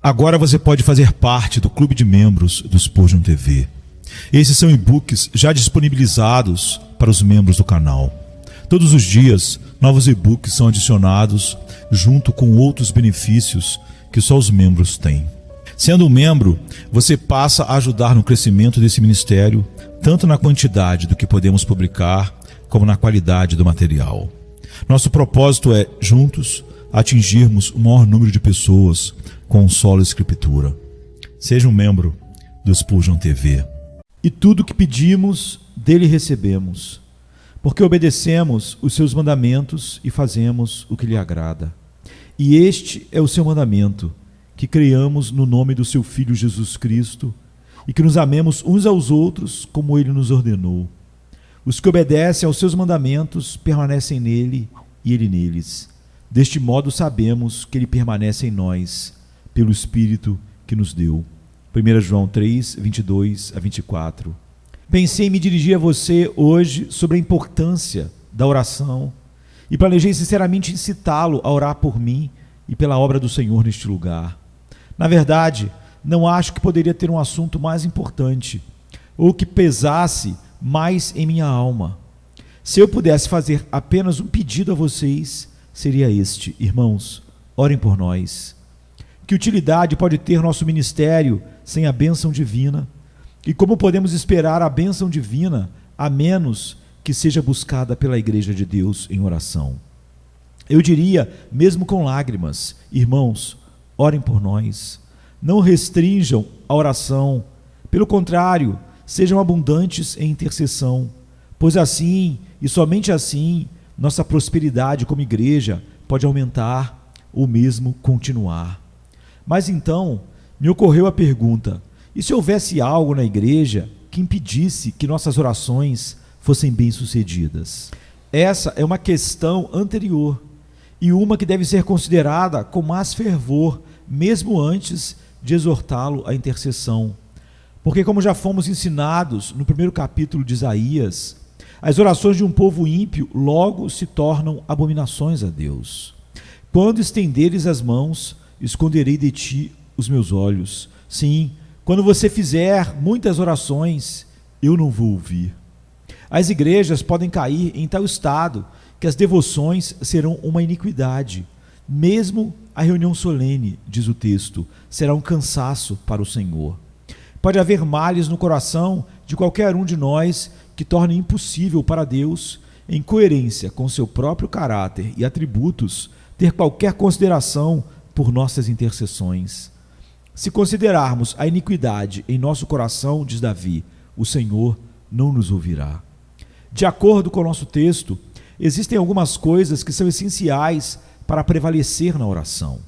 Agora você pode fazer parte do clube de membros do Spurgeon TV. Esses são e-books já disponibilizados para os membros do canal. Todos os dias, novos e-books são adicionados junto com outros benefícios que só os membros têm. Sendo um membro, você passa a ajudar no crescimento desse ministério, tanto na quantidade do que podemos publicar, como na qualidade do material. Nosso propósito é, juntos, atingirmos o maior número de pessoas com solo escritura. Seja um membro do Spurgeon TV. E tudo o que pedimos, dele recebemos, porque obedecemos os seus mandamentos e fazemos o que lhe agrada. E este é o seu mandamento, que creiamos no nome do seu Filho Jesus Cristo e que nos amemos uns aos outros como ele nos ordenou. Os que obedecem aos seus mandamentos permanecem nele e ele neles. Deste modo sabemos que ele permanece em nós, pelo Espírito que nos deu. 1 João 3, 22 a 24. Pensei em me dirigir a você hoje sobre a importância da oração e planejei sinceramente incitá-lo a orar por mim e pela obra do Senhor neste lugar. Na verdade, não acho que poderia ter um assunto mais importante ou que pesasse mais em minha alma. Se eu pudesse fazer apenas um pedido a vocês, seria este: irmãos, orem por nós. Que utilidade pode ter nosso ministério sem a bênção divina? E como podemos esperar a bênção divina a menos que seja buscada pela Igreja de Deus em oração? Eu diria, mesmo com lágrimas, irmãos, orem por nós. Não restringam a oração. Pelo contrário, sejam abundantes em intercessão, pois assim, e somente assim, nossa prosperidade como igreja pode aumentar ou mesmo continuar. Mas então, me ocorreu a pergunta: e se houvesse algo na igreja que impedisse que nossas orações fossem bem-sucedidas? Essa é uma questão anterior e uma que deve ser considerada com mais fervor, mesmo antes de exortá-lo à intercessão. Porque, como já fomos ensinados no primeiro capítulo de Isaías, as orações de um povo ímpio logo se tornam abominações a Deus. Quando estenderes as mãos, esconderei de ti os meus olhos. Sim, quando você fizer muitas orações, eu não vou ouvir. As igrejas podem cair em tal estado que as devoções serão uma iniquidade. Mesmo a reunião solene, diz o texto, será um cansaço para o Senhor. Pode haver males no coração de qualquer um de nós que torne impossível para Deus, em coerência com seu próprio caráter e atributos, ter qualquer consideração por nossas intercessões. Se considerarmos a iniquidade em nosso coração, diz Davi, o Senhor não nos ouvirá. De acordo com o nosso texto, existem algumas coisas que são essenciais para prevalecer na oração.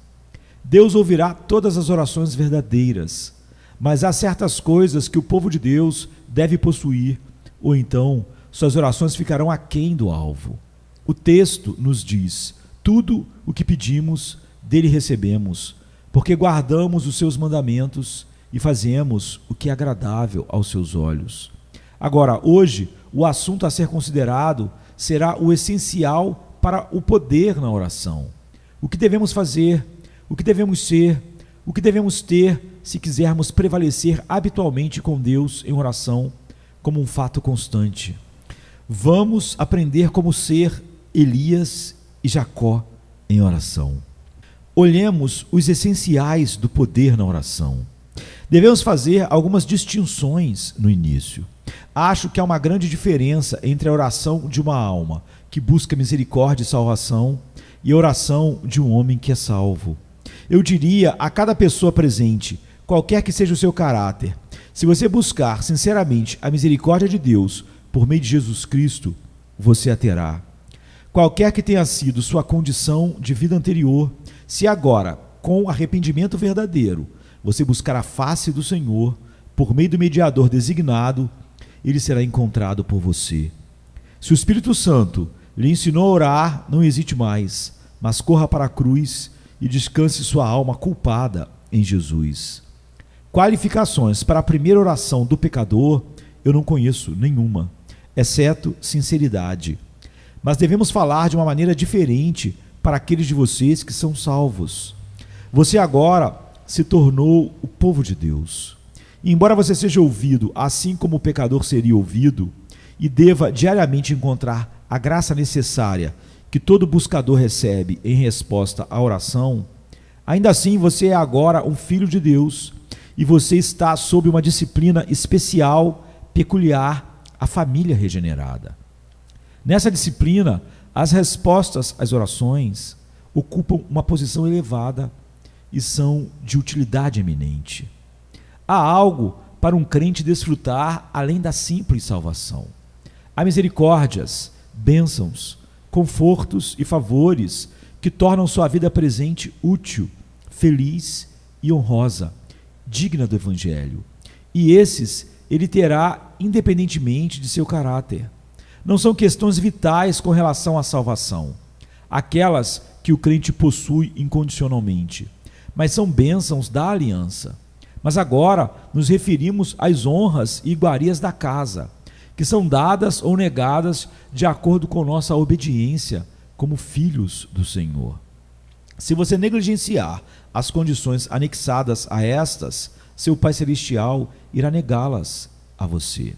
Deus ouvirá todas as orações verdadeiras, mas há certas coisas que o povo de Deus deve possuir, ou então suas orações ficarão aquém do alvo. O texto nos diz: tudo o que pedimos, dele recebemos, porque guardamos os seus mandamentos e fazemos o que é agradável aos seus olhos. Agora, hoje, o assunto a ser considerado será o essencial para o poder na oração. O que devemos fazer, o que devemos ser, o que devemos ter se quisermos prevalecer habitualmente com Deus em oração como um fato constante. Vamos aprender como ser Elias e Jacó em oração. Olhemos os essenciais do poder na oração. Devemos fazer algumas distinções no início. Acho que há uma grande diferença entre a oração de uma alma que busca misericórdia e salvação e a oração de um homem que é salvo. Eu diria a cada pessoa presente, qualquer que seja o seu caráter, se você buscar sinceramente a misericórdia de Deus por meio de Jesus Cristo, você a terá. Qualquer que tenha sido sua condição de vida anterior, se agora, com arrependimento verdadeiro, você buscar a face do Senhor, por meio do mediador designado, ele será encontrado por você. Se o Espírito Santo lhe ensinou a orar, não hesite mais, mas corra para a cruz e descanse sua alma culpada em Jesus. Qualificações para a primeira oração do pecador, eu não conheço nenhuma, exceto sinceridade. Mas devemos falar de uma maneira diferente para aqueles de vocês que são salvos. Você agora se tornou o povo de Deus. E embora você seja ouvido, assim como o pecador seria ouvido, e deva diariamente encontrar a graça necessária que todo buscador recebe em resposta à oração, ainda assim você é agora um filho de Deus e você está sob uma disciplina especial, peculiar, a família regenerada. Nessa disciplina, as respostas às orações ocupam uma posição elevada e são de utilidade eminente. Há algo para um crente desfrutar além da simples salvação. Há misericórdias, bênçãos, confortos e favores que tornam sua vida presente útil, feliz e honrosa, digna do Evangelho. E esses ele terá independentemente de seu caráter. Não são questões vitais com relação à salvação, aquelas que o crente possui incondicionalmente, mas são bênçãos da aliança. Mas agora nos referimos às honras e iguarias da casa, que são dadas ou negadas de acordo com nossa obediência como filhos do Senhor. Se você negligenciar as condições anexadas a estas, seu Pai Celestial irá negá-las a você.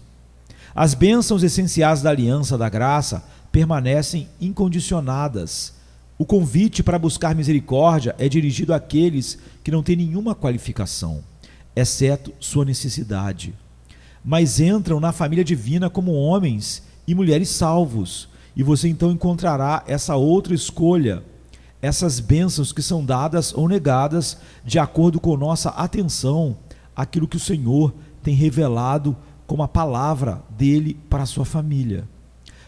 As bênçãos essenciais da aliança da graça permanecem incondicionadas. O convite para buscar misericórdia é dirigido àqueles que não têm nenhuma qualificação, exceto sua necessidade, mas entram na família divina como homens e mulheres salvos, e você então encontrará essa outra escolha, essas bênçãos que são dadas ou negadas de acordo com nossa atenção àquilo que o Senhor tem revelado como a palavra dele para a sua família.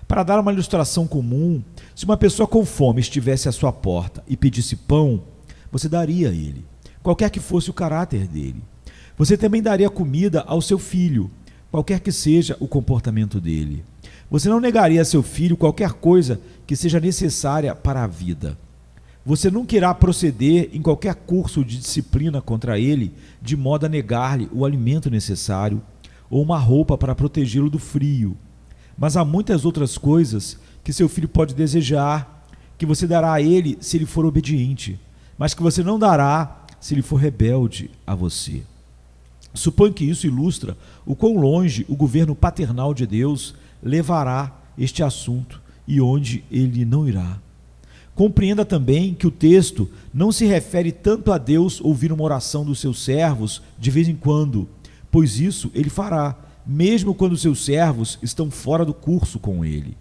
Para dar uma ilustração comum, se uma pessoa com fome estivesse à sua porta e pedisse pão, você daria a ele, qualquer que fosse o caráter dele. Você também daria comida ao seu filho, qualquer que seja o comportamento dele. Você não negaria a seu filho qualquer coisa que seja necessária para a vida. Você nunca irá proceder em qualquer curso de disciplina contra ele, de modo a negar-lhe o alimento necessário ou uma roupa para protegê-lo do frio. Mas há muitas outras coisas que seu filho pode desejar, que você dará a ele se ele for obediente, mas que você não dará se ele for rebelde a você. Suponho que isso ilustra o quão longe o governo paternal de Deus levará este assunto e onde ele não irá. Compreenda também que o texto não se refere tanto a Deus ouvir uma oração dos seus servos de vez em quando, pois isso ele fará, mesmo quando seus servos estão fora do curso com ele,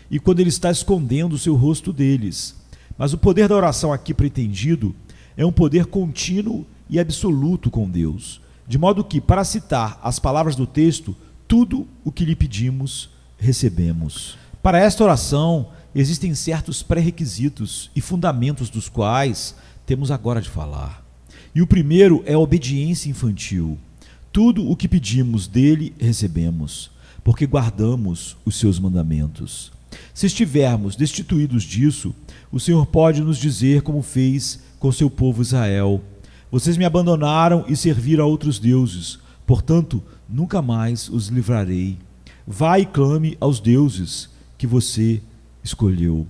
e quando ele está escondendo o seu rosto deles. Mas o poder da oração aqui pretendido é um poder contínuo e absoluto com Deus, de modo que, para citar as palavras do texto, tudo o que lhe pedimos, recebemos. Para esta oração, existem certos pré-requisitos e fundamentos dos quais temos agora de falar. E o primeiro é a obediência infantil. Tudo o que pedimos dele, recebemos, porque guardamos os seus mandamentos. Se estivermos destituídos disso, o Senhor pode nos dizer como fez com seu povo Israel: vocês me abandonaram e serviram a outros deuses, portanto, nunca mais os livrarei. Vá e clame aos deuses que você escolheu.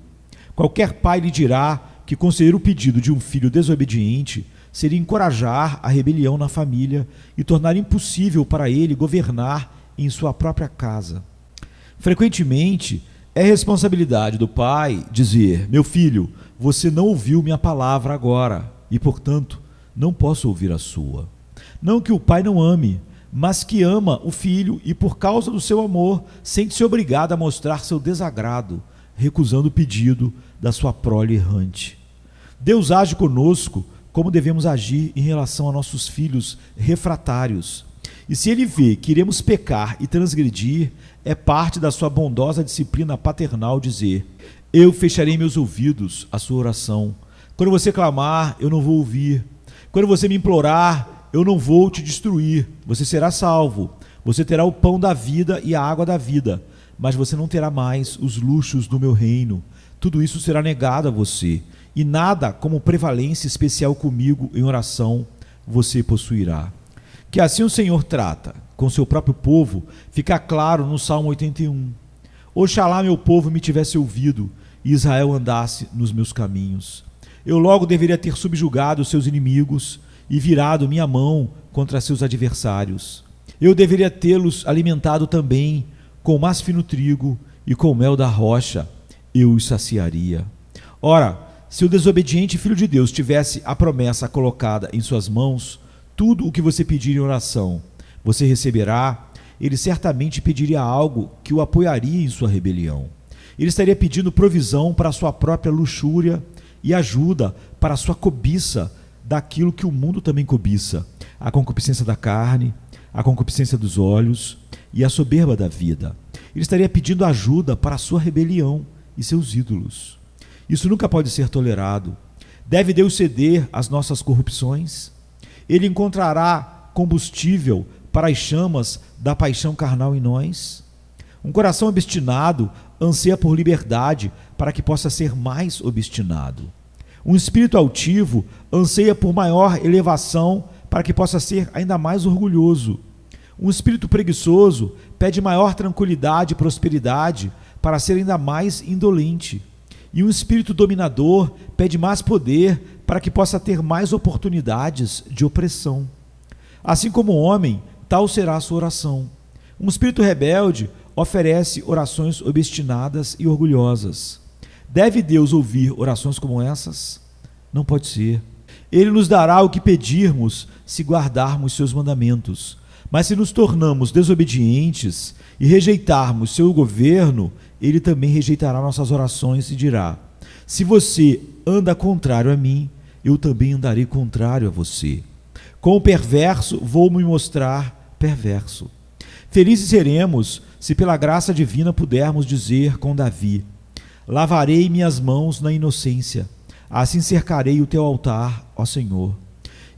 Qualquer pai lhe dirá que conceder o pedido de um filho desobediente seria encorajar a rebelião na família e tornar impossível para ele governar em sua própria casa. Frequentemente, é responsabilidade do pai dizer: meu filho, você não ouviu minha palavra agora e, portanto, não posso ouvir a sua. Não que o pai não ame, mas que ama o filho e, por causa do seu amor, sente-se obrigado a mostrar seu desagrado, recusando o pedido da sua prole errante. Deus age conosco como devemos agir em relação a nossos filhos refratários. E se ele vê que iremos pecar e transgredir, é parte da sua bondosa disciplina paternal dizer: eu fecharei meus ouvidos à sua oração. Quando você clamar, eu não vou ouvir. Quando você me implorar, eu não vou te destruir. Você será salvo. Você terá o pão da vida e a água da vida, mas você não terá mais os luxos do meu reino. Tudo isso será negado a você, e nada como prevalência especial comigo em oração você possuirá. Que assim o Senhor trata com seu próprio povo, fica claro no Salmo 81. Oxalá meu povo me tivesse ouvido e Israel andasse nos meus caminhos. Eu logo deveria ter subjugado os seus inimigos e virado minha mão contra seus adversários. Eu deveria tê-los alimentado também com o mais fino trigo e com o mel da rocha, eu os saciaria. Ora, se o desobediente filho de Deus tivesse a promessa colocada em suas mãos, tudo o que você pedir em oração, você receberá, ele certamente pediria algo que o apoiaria em sua rebelião. Ele estaria pedindo provisão para a sua própria luxúria e ajuda para a sua cobiça daquilo que o mundo também cobiça, a concupiscência da carne, a concupiscência dos olhos e a soberba da vida. Ele estaria pedindo ajuda para a sua rebelião e seus ídolos. Isso nunca pode ser tolerado. Deve Deus ceder às nossas corrupções? Ele encontrará combustível para as chamas da paixão carnal em nós? Um coração obstinado anseia por liberdade para que possa ser mais obstinado. Um espírito altivo anseia por maior elevação para que possa ser ainda mais orgulhoso. Um espírito preguiçoso pede maior tranquilidade e prosperidade para ser ainda mais indolente. E um espírito dominador pede mais poder para que possa ter mais oportunidades de opressão. Assim como o homem, tal será a sua oração. Um espírito rebelde oferece orações obstinadas e orgulhosas. Deve Deus ouvir orações como essas? Não pode ser. Ele nos dará o que pedirmos se guardarmos seus mandamentos. Mas se nos tornamos desobedientes e rejeitarmos seu governo, ele também rejeitará nossas orações e dirá: se você anda contrário a mim, eu também andarei contrário a você. Com o perverso vou me mostrar perverso. Felizes seremos se pela graça divina pudermos dizer com Davi: lavarei minhas mãos na inocência, assim cercarei o teu altar, ó Senhor.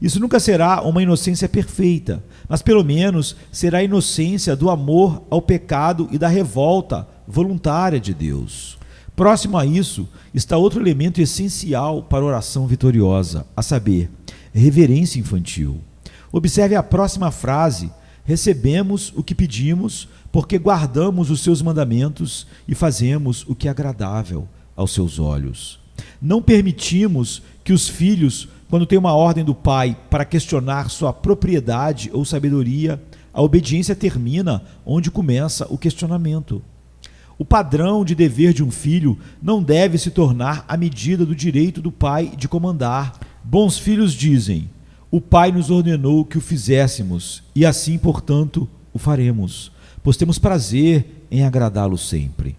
Isso nunca será uma inocência perfeita, mas pelo menos será a inocência do amor ao pecado e da revolta voluntária de Deus. Próximo a isso está outro elemento essencial para a oração vitoriosa, a saber, reverência infantil. Observe a próxima frase: recebemos o que pedimos, porque guardamos os seus mandamentos e fazemos o que é agradável aos seus olhos. Não permitimos que os filhos, quando têm uma ordem do pai para questionar sua propriedade ou sabedoria, a obediência termina onde começa o questionamento. O padrão de dever de um filho não deve se tornar a medida do direito do pai de comandar. Bons filhos dizem: o pai nos ordenou que o fizéssemos, e assim, portanto, o faremos, pois temos prazer em agradá-lo sempre.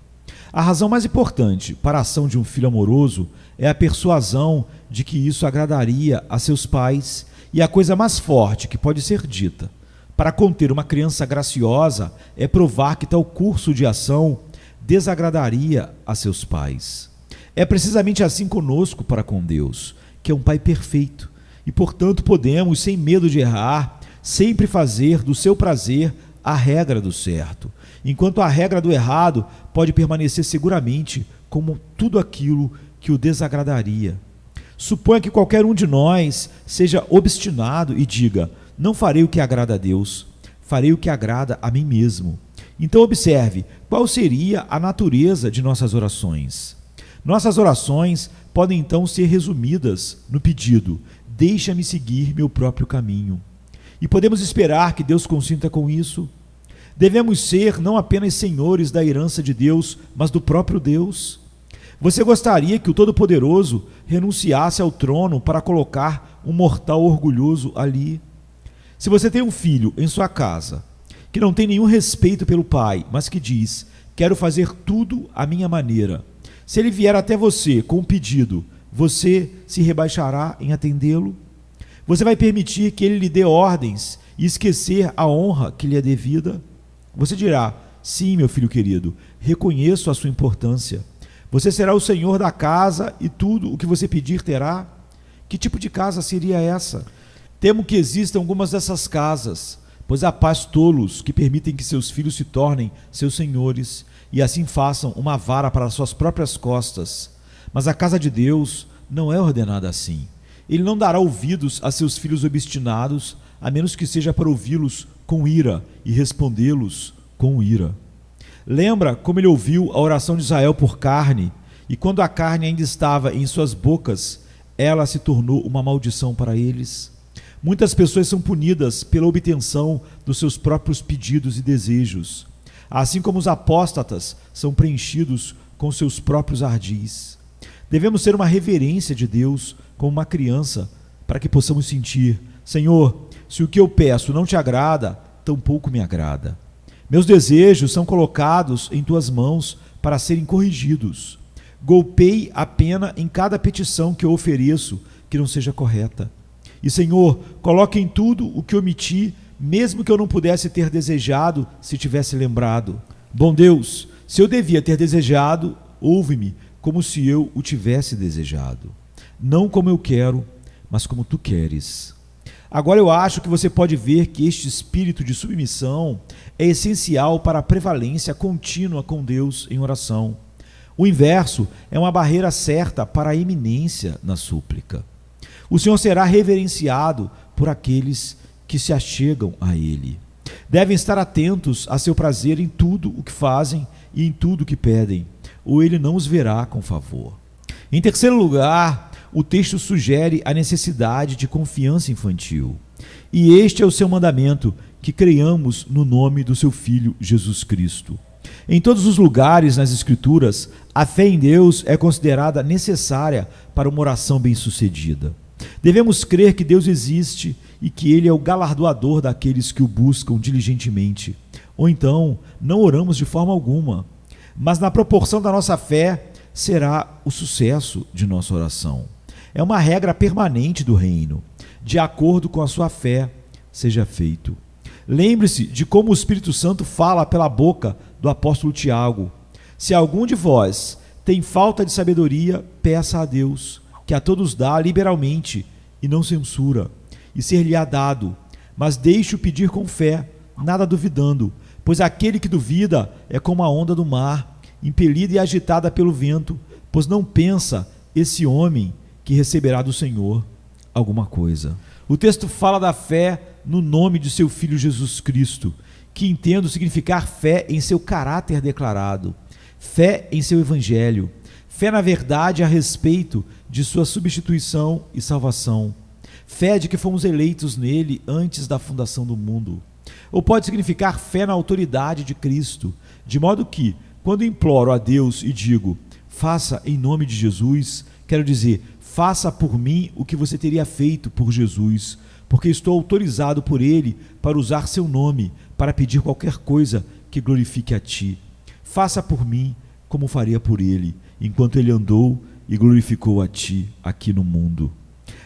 A razão mais importante para a ação de um filho amoroso é a persuasão de que isso agradaria a seus pais, e a coisa mais forte que pode ser dita para conter uma criança graciosa é provar que tal curso de ação desagradaria a seus pais. É precisamente assim conosco para com Deus, que é um Pai perfeito, e portanto podemos, sem medo de errar, sempre fazer do seu prazer a regra do certo, enquanto a regra do errado pode permanecer seguramente como tudo aquilo que o desagradaria. Suponha que qualquer um de nós seja obstinado e diga: não farei o que agrada a Deus, farei o que agrada a mim mesmo. Então observe qual seria a natureza de nossas orações. Nossas orações podem então ser resumidas no pedido: deixa-me seguir meu próprio caminho. E podemos esperar que Deus consinta com isso? Devemos ser não apenas senhores da herança de Deus, mas do próprio Deus. Você gostaria que o Todo-Poderoso renunciasse ao trono para colocar um mortal orgulhoso ali? Se você tem um filho em sua casa que não tem nenhum respeito pelo pai, mas que diz: quero fazer tudo à minha maneira, se ele vier até você com um pedido, você se rebaixará em atendê-lo? Você vai permitir que ele lhe dê ordens e esquecer a honra que lhe é devida? Você dirá: sim, meu filho querido, reconheço a sua importância. Você será o senhor da casa e tudo o que você pedir terá? Que tipo de casa seria essa? Temo que existam algumas dessas casas, pois há pais tolos que permitem que seus filhos se tornem seus senhores e assim façam uma vara para suas próprias costas. Mas a casa de Deus não é ordenada assim. Ele não dará ouvidos a seus filhos obstinados, a menos que seja para ouvi-los com ira e respondê-los com ira. Lembra como ele ouviu a oração de Israel por carne, e quando a carne ainda estava em suas bocas, ela se tornou uma maldição para eles? Muitas pessoas são punidas pela obtenção dos seus próprios pedidos e desejos, assim como os apóstatas são preenchidos com seus próprios ardis. Devemos ter uma reverência de Deus como uma criança, para que possamos sentir: Senhor, se o que eu peço não te agrada, tampouco me agrada. Meus desejos são colocados em tuas mãos para serem corrigidos. Golpeie a pena em cada petição que eu ofereço que não seja correta. E, Senhor, coloque em tudo o que omiti, mesmo que eu não pudesse ter desejado se tivesse lembrado. Bom Deus, se eu devia ter desejado, ouve-me como se eu o tivesse desejado. Não como eu quero, mas como tu queres. Agora eu acho que você pode ver que este espírito de submissão é essencial para a prevalência contínua com Deus em oração. O inverso é uma barreira certa para a eminência na súplica. O Senhor será reverenciado por aqueles que se achegam a Ele. Devem estar atentos a seu prazer em tudo o que fazem e em tudo o que pedem, ou Ele não os verá com favor. Em terceiro lugar, o texto sugere a necessidade de confiança infantil. E este é o seu mandamento, que creiamos no nome do seu Filho Jesus Cristo. Em todos os lugares nas Escrituras, a fé em Deus é considerada necessária para uma oração bem-sucedida. Devemos crer que Deus existe e que Ele é o galardoador daqueles que o buscam diligentemente. Ou então, não oramos de forma alguma, mas na proporção da nossa fé será o sucesso de nossa oração. É uma regra permanente do reino. De acordo com a sua fé, seja feito. Lembre-se de como o Espírito Santo fala pela boca do apóstolo Tiago: se algum de vós tem falta de sabedoria, peça a Deus, que a todos dá liberalmente e não censura, e ser-lhe-á dado. Mas deixe-o pedir com fé, nada duvidando, pois aquele que duvida é como a onda do mar, impelida e agitada pelo vento, pois não pensa esse homem que receberá do Senhor alguma coisa. O texto fala da fé no nome de seu Filho Jesus Cristo, que entendo significar fé em seu caráter declarado, fé em seu evangelho, fé na verdade a respeito de sua substituição e salvação, fé de que fomos eleitos nele antes da fundação do mundo. Ou pode significar fé na autoridade de Cristo, de modo que, quando imploro a Deus e digo, faça em nome de Jesus, quero dizer, faça por mim o que você teria feito por Jesus, porque estou autorizado por Ele para usar seu nome, para pedir qualquer coisa que glorifique a Ti. Faça por mim como faria por Ele, enquanto Ele andou e glorificou a Ti aqui no mundo.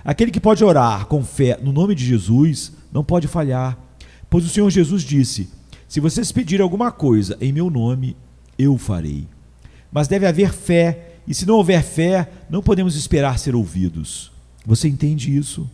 Aquele que pode orar com fé no nome de Jesus não pode falhar, pois o Senhor Jesus disse: se vocês pedirem alguma coisa em meu nome, eu farei. Mas deve haver fé, e se não houver fé, não podemos esperar ser ouvidos. Você entende isso?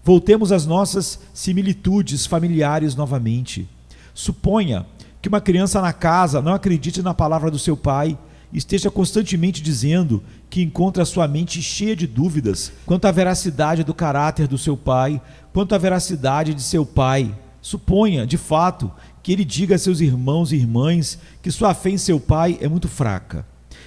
Voltemos às nossas similitudes familiares novamente. Suponha que uma criança na casa não acredite na palavra do seu pai e esteja constantemente dizendo que encontra sua mente cheia de dúvidas quanto à veracidade do caráter do seu pai, quanto à veracidade de seu pai. Suponha, de fato, que ele diga a seus irmãos e irmãs que sua fé em seu pai é muito fraca.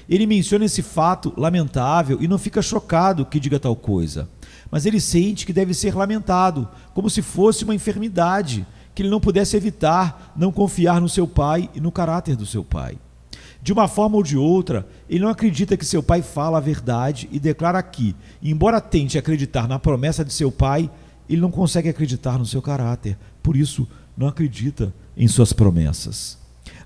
Ele menciona esse fato lamentável e não fica chocado que diga tal coisa, mas ele sente que deve ser lamentado, como se fosse uma enfermidade, que ele não pudesse evitar não confiar no seu pai e no caráter do seu pai. De uma forma ou de outra, ele não acredita que seu pai fala a verdade e declara que, embora tente acreditar na promessa de seu pai, ele não consegue acreditar no seu caráter, por isso não acredita em suas promessas.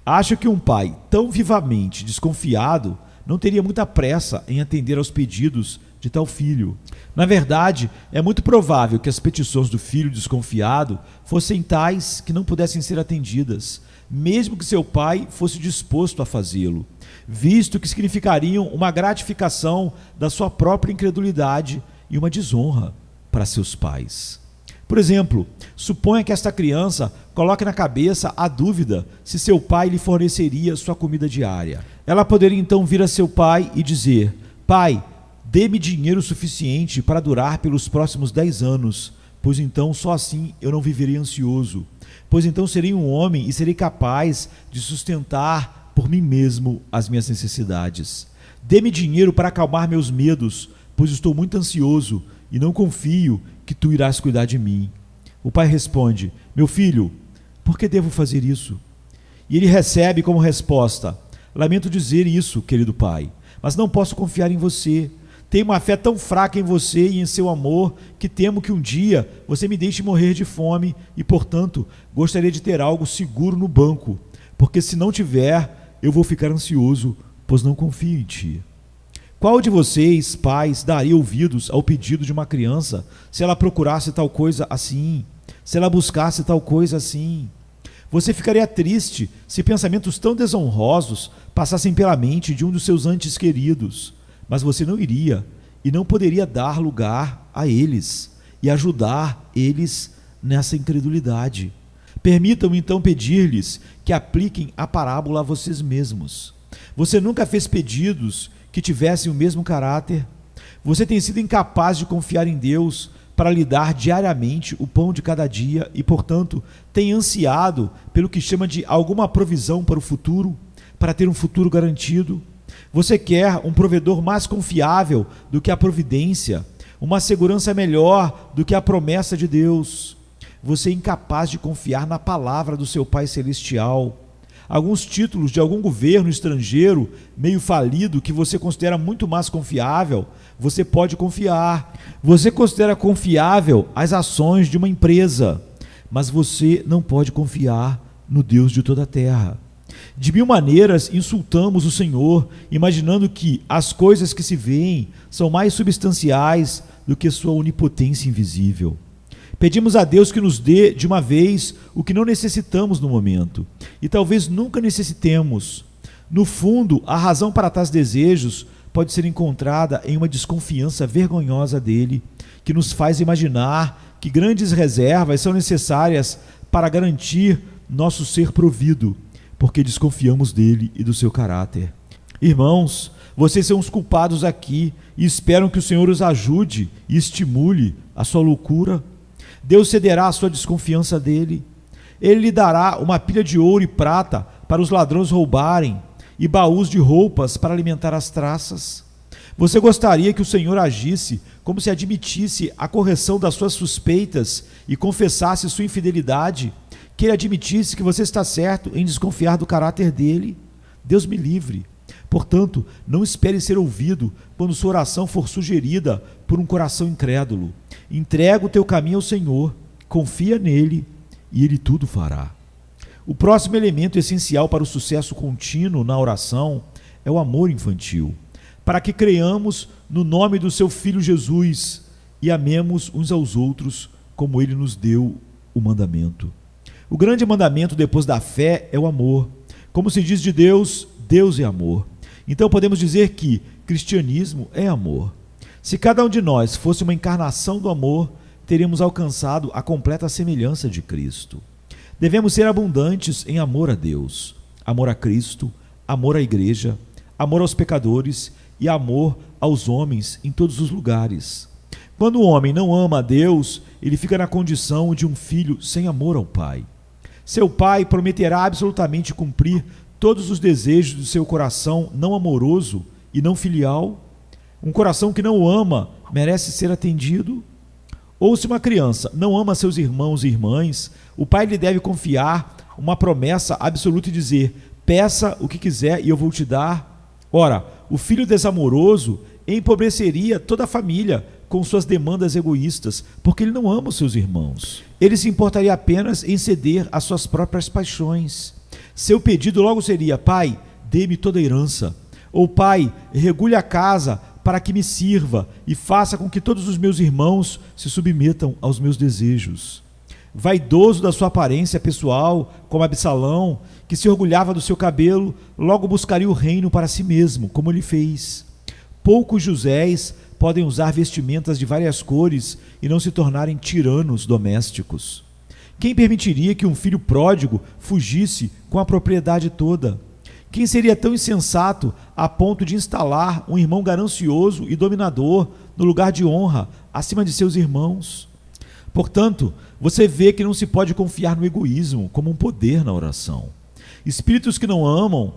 Acho que um pai tão vivamente desconfiado não teria muita pressa em atender aos pedidos de tal filho. Na verdade, é muito provável que as petições do filho desconfiado fossem tais que não pudessem ser atendidas, mesmo que seu pai fosse disposto a fazê-lo, visto que significariam uma gratificação da sua própria incredulidade e uma desonra para seus pais. Por exemplo, suponha que esta criança coloque na cabeça a dúvida se seu pai lhe forneceria sua comida diária. Ela poderia então vir a seu pai e dizer: pai, dê-me dinheiro suficiente para durar pelos próximos 10 anos, pois então só assim eu não viverei ansioso, pois então serei um homem e serei capaz de sustentar por mim mesmo as minhas necessidades. Dê-me dinheiro para acalmar meus medos, pois estou muito ansioso e não confio que tu irás cuidar de mim. O pai responde: meu filho, por que devo fazer isso? E ele recebe como resposta: lamento dizer isso, querido pai, mas não posso confiar em você. Tenho uma fé tão fraca em você e em seu amor que temo que um dia você me deixe morrer de fome e, portanto, gostaria de ter algo seguro no banco, porque se não tiver, eu vou ficar ansioso, pois não confio em ti. Qual de vocês, pais, daria ouvidos ao pedido de uma criança se ela procurasse tal coisa assim, se ela buscasse tal coisa assim? Você ficaria triste se pensamentos tão desonrosos passassem pela mente de um dos seus entes queridos, mas você não iria e não poderia dar lugar a eles e ajudar eles nessa incredulidade. Permitam-me então pedir-lhes que apliquem a parábola a vocês mesmos. Você nunca fez pedidos que tivessem o mesmo caráter? Você tem sido incapaz de confiar em Deus para lhe dar diariamente o pão de cada dia e, portanto, tem ansiado pelo que chama de alguma provisão para o futuro, para ter um futuro garantido? Você quer um provedor mais confiável do que a providência, uma segurança melhor do que a promessa de Deus. Você é incapaz de confiar na palavra do seu Pai Celestial. Alguns títulos de algum governo estrangeiro meio falido que você considera muito mais confiável, você pode confiar. Você considera confiável as ações de uma empresa, mas você não pode confiar no Deus de toda a terra. De mil maneiras insultamos o Senhor, imaginando que as coisas que se veem são mais substanciais do que sua onipotência invisível. Pedimos a Deus que nos dê de uma vez o que não necessitamos no momento, e talvez nunca necessitemos. No fundo, a razão para tais desejos pode ser encontrada em uma desconfiança vergonhosa dele, que nos faz imaginar que grandes reservas são necessárias para garantir nosso ser provido, porque desconfiamos dele e do seu caráter. Irmãos, vocês são os culpados aqui e esperam que o Senhor os ajude e estimule a sua loucura. Deus cederá à sua desconfiança dele. Ele lhe dará uma pilha de ouro e prata para os ladrões roubarem e baús de roupas para alimentar as traças. Você gostaria que o Senhor agisse como se admitisse a correção das suas suspeitas e confessasse sua infidelidade, que ele admitisse que você está certo em desconfiar do caráter dele? Deus me livre. Portanto, não espere ser ouvido quando sua oração for sugerida por um coração incrédulo. Entrega o teu caminho ao Senhor, confia nele e ele tudo fará. O próximo elemento essencial para o sucesso contínuo na oração é o amor infantil, para que creiamos no nome do seu Filho Jesus e amemos uns aos outros como ele nos deu o mandamento. O grande mandamento depois da fé é o amor. Como se diz de Deus, Deus é amor. Então podemos dizer que cristianismo é amor. Se cada um de nós fosse uma encarnação do amor, teríamos alcançado a completa semelhança de Cristo. Devemos ser abundantes em amor a Deus, amor a Cristo, amor à igreja, amor aos pecadores e amor aos homens em todos os lugares. Quando o homem não ama a Deus, ele fica na condição de um filho sem amor ao Pai. Seu pai prometerá absolutamente cumprir todos os desejos do seu coração não amoroso e não filial? Um coração que não o ama merece ser atendido? Ou se uma criança não ama seus irmãos e irmãs, o pai lhe deve confiar uma promessa absoluta e dizer: peça o que quiser e eu vou te dar? Ora, o filho desamoroso empobreceria toda a família com suas demandas egoístas, porque ele não ama os seus irmãos. Ele se importaria apenas em ceder às suas próprias paixões. Seu pedido logo seria: pai, dê-me toda a herança. Ou pai, regule a casa para que me sirva e faça com que todos os meus irmãos se submetam aos meus desejos. Vaidoso da sua aparência pessoal, como Absalão, que se orgulhava do seu cabelo, logo buscaria o reino para si mesmo, como ele fez. Poucos Josés podem usar vestimentas de várias cores e não se tornarem tiranos domésticos. Quem permitiria que um filho pródigo fugisse com a propriedade toda? Quem seria tão insensato a ponto de instalar um irmão ganancioso e dominador no lugar de honra acima de seus irmãos? Portanto, você vê que não se pode confiar no egoísmo como um poder na oração. Espíritos que não amam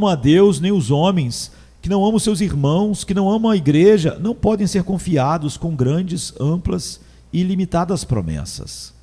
a Deus nem os homens, que não amam seus irmãos, que não amam a igreja, não podem ser confiados com grandes, amplas e ilimitadas promessas.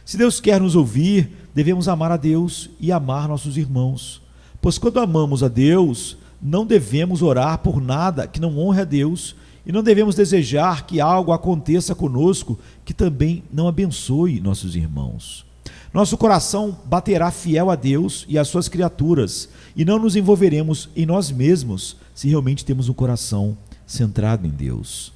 Se Deus quer nos ouvir, devemos amar a Deus e amar nossos irmãos. Pois quando amamos a Deus, não devemos orar por nada que não honre a Deus e não devemos desejar que algo aconteça conosco que também não abençoe nossos irmãos. Nosso coração baterá fiel a Deus e às suas criaturas e não nos envolveremos em nós mesmos se realmente temos um coração centrado em Deus.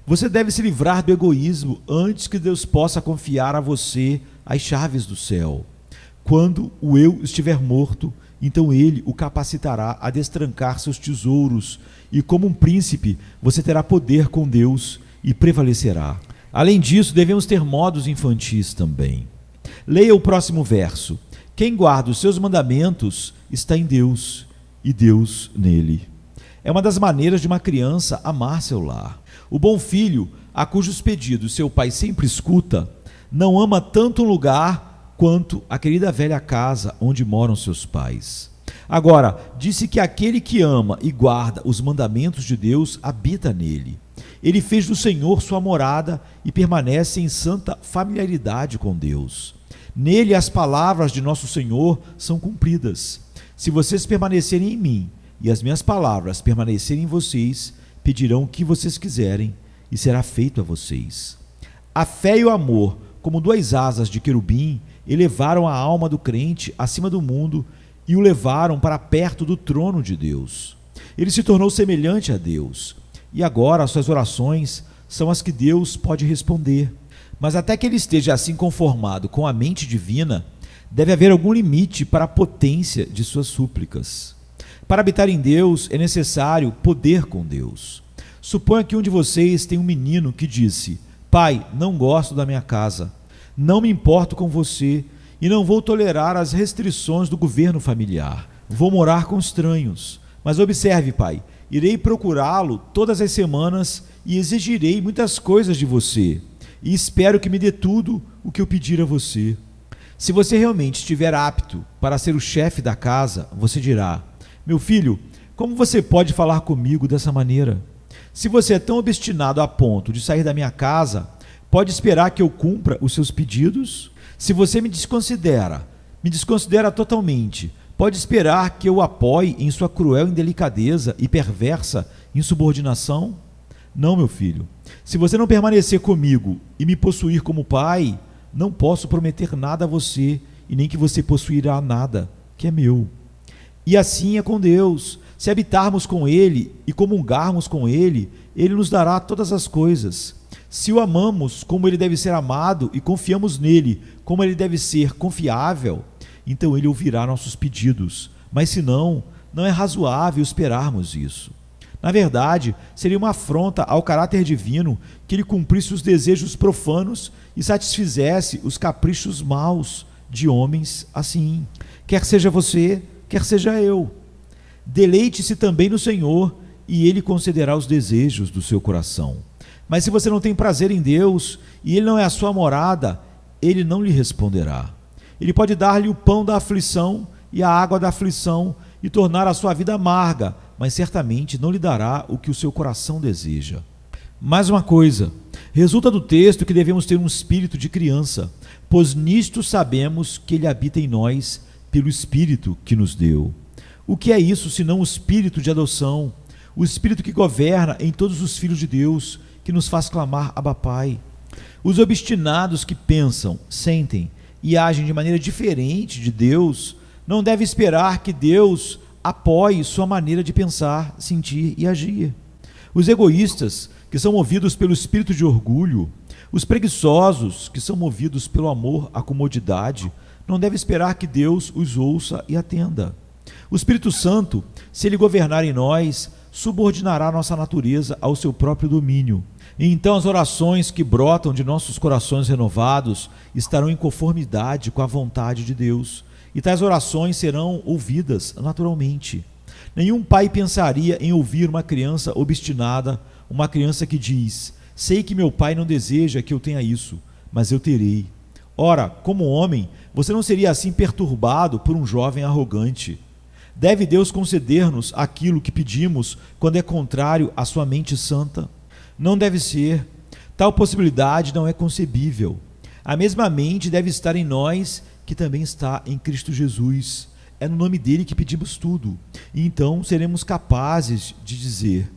Você deve se livrar do egoísmo antes que Deus possa confiar a você as chaves do céu. Quando o eu estiver morto, então ele o capacitará a destrancar seus tesouros e, como um príncipe, você terá poder com Deus e prevalecerá. Além disso, devemos ter modos infantis também. Leia o próximo verso. Quem guarda os seus mandamentos está em Deus e Deus nele. É uma das maneiras de uma criança amar seu lar. O bom filho, a cujos pedidos seu pai sempre escuta, não ama tanto um lugar quanto a querida velha casa onde moram seus pais. Agora, disse que aquele que ama e guarda os mandamentos de Deus habita nele. Ele fez do Senhor sua morada e permanece em santa familiaridade com Deus. Nele as palavras de nosso Senhor são cumpridas. Se vocês permanecerem em mim e as minhas palavras permanecerem em vocês, pedirão o que vocês quiserem e será feito a vocês. A fé e o amor, como duas asas de querubim, elevaram a alma do crente acima do mundo e o levaram para perto do trono de Deus. Ele se tornou semelhante a Deus e agora as suas orações são as que Deus pode responder. Mas até que ele esteja assim conformado com a mente divina, deve haver algum limite para a potência de suas súplicas. Para habitar em Deus é necessário poder com Deus. Suponha que um de vocês tem um menino que disse: Pai, não gosto da minha casa, não me importo com você e não vou tolerar as restrições do governo familiar. Vou morar com estranhos. Mas observe, pai, irei procurá-lo todas as semanas e exigirei muitas coisas de você. E espero que me dê tudo o que eu pedir a você. Se você realmente estiver apto para ser o chefe da casa, você dirá: Meu filho, como você pode falar comigo dessa maneira? Se você é tão obstinado a ponto de sair da minha casa, pode esperar que eu cumpra os seus pedidos? Se você me desconsidera totalmente, pode esperar que eu o apoie em sua cruel indelicadeza e perversa insubordinação? Não, meu filho. Se você não permanecer comigo e me possuir como pai, não posso prometer nada a você e nem que você possuirá nada que é meu. E assim é com Deus. Se habitarmos com Ele e comungarmos com Ele, Ele nos dará todas as coisas. Se o amamos como Ele deve ser amado e confiamos nele como Ele deve ser confiável, então Ele ouvirá nossos pedidos. Mas se não, não é razoável esperarmos isso. Na verdade, seria uma afronta ao caráter divino que Ele cumprisse os desejos profanos e satisfizesse os caprichos maus de homens assim. Quer seja você, quer seja eu. Deleite-se também no Senhor e Ele concederá os desejos do seu coração. Mas se você não tem prazer em Deus e Ele não é a sua morada, Ele não lhe responderá. Ele pode dar-lhe o pão da aflição e a água da aflição e tornar a sua vida amarga, mas certamente não lhe dará o que o seu coração deseja. Mais uma coisa, resulta do texto que devemos ter um espírito de criança, pois nisto sabemos que Ele habita em nós pelo Espírito que nos deu. O que é isso senão o Espírito de adoção, o Espírito que governa em todos os filhos de Deus, que nos faz clamar Abba Pai? Os obstinados que pensam, sentem e agem de maneira diferente de Deus, não devem esperar que Deus apoie sua maneira de pensar, sentir e agir. Os egoístas, que são movidos pelo espírito de orgulho, os preguiçosos, que são movidos pelo amor à comodidade, não devem esperar que Deus os ouça e atenda. O Espírito Santo, se Ele governar em nós, subordinará nossa natureza ao seu próprio domínio. E então as orações que brotam de nossos corações renovados estarão em conformidade com a vontade de Deus. E tais orações serão ouvidas naturalmente. Nenhum pai pensaria em ouvir uma criança obstinada, uma criança que diz: sei que meu pai não deseja que eu tenha isso, mas eu terei. Ora, como homem, você não seria assim perturbado por um jovem arrogante. Deve Deus conceder-nos aquilo que pedimos quando é contrário à sua mente santa? Não deve ser. Tal possibilidade não é concebível. A mesma mente deve estar em nós, que também está em Cristo Jesus. É no nome dele que pedimos tudo. E então seremos capazes de dizer: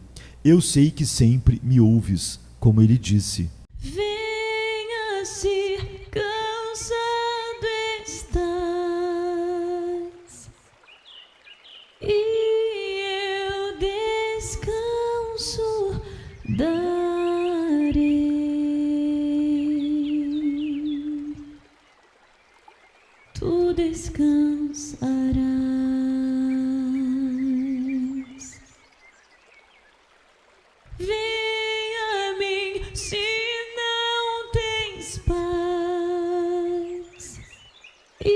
eu sei que sempre me ouves, como ele disse. Venha se cansado estás, e eu descanso darei. Tu descansarás. Venha a mim se não tens paz, e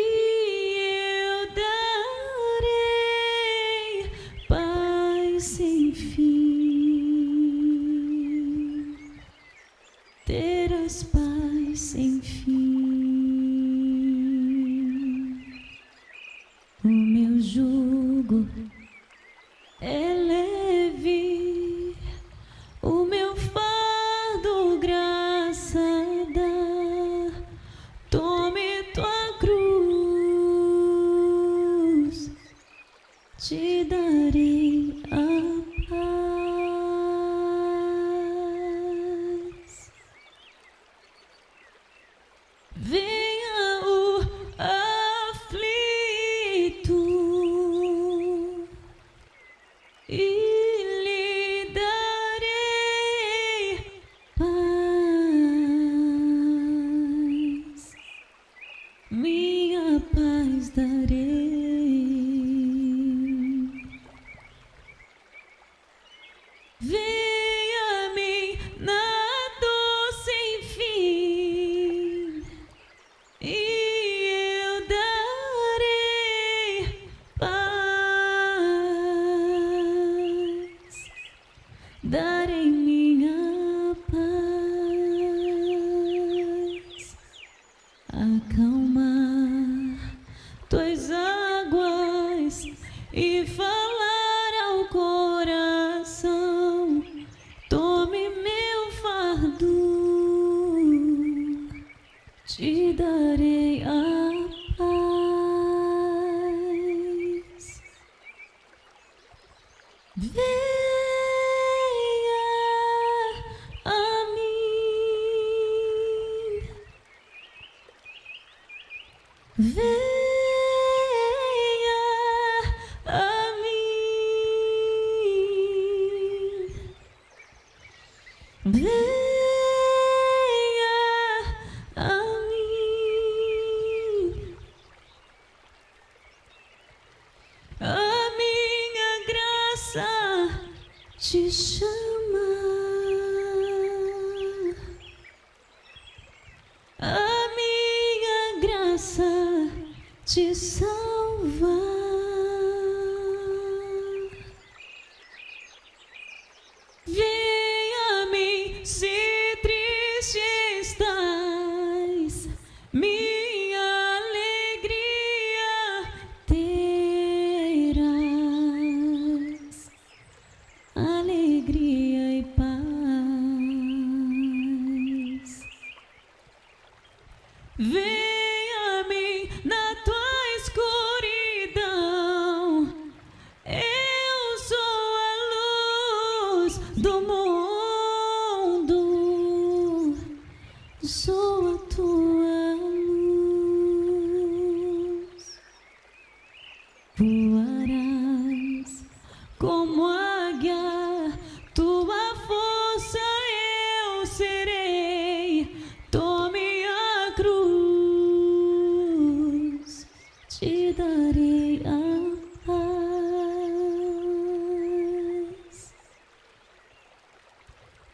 eu darei paz sem fim. Terás paz sem fim. O meu jugo é leve, o meu fardo graça dá. Tome tua cruz, te darei a paz. Venha o aflito e lhe darei paz. Minha paz darei. Venha a mim na dor sem fim, e eu darei paz. Darei minha paz. Acalmar tuas águas e falar ao coração: tome meu fardo, te darei a paz. Venha a mim. Venha a mim. Venha a mim. A minha graça te chama. A minha graça te salva. Venha a mim se triste estás, minha alegria terás. Alegria e paz. Venha a mim na tua escuridão. Eu sou a luz do mundo. Sou a tua luz. Voarás como águia, tua força eu serei. Tome a cruz, te darei a paz.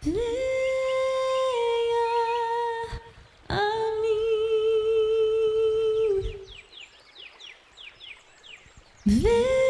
Venha a mim. Venha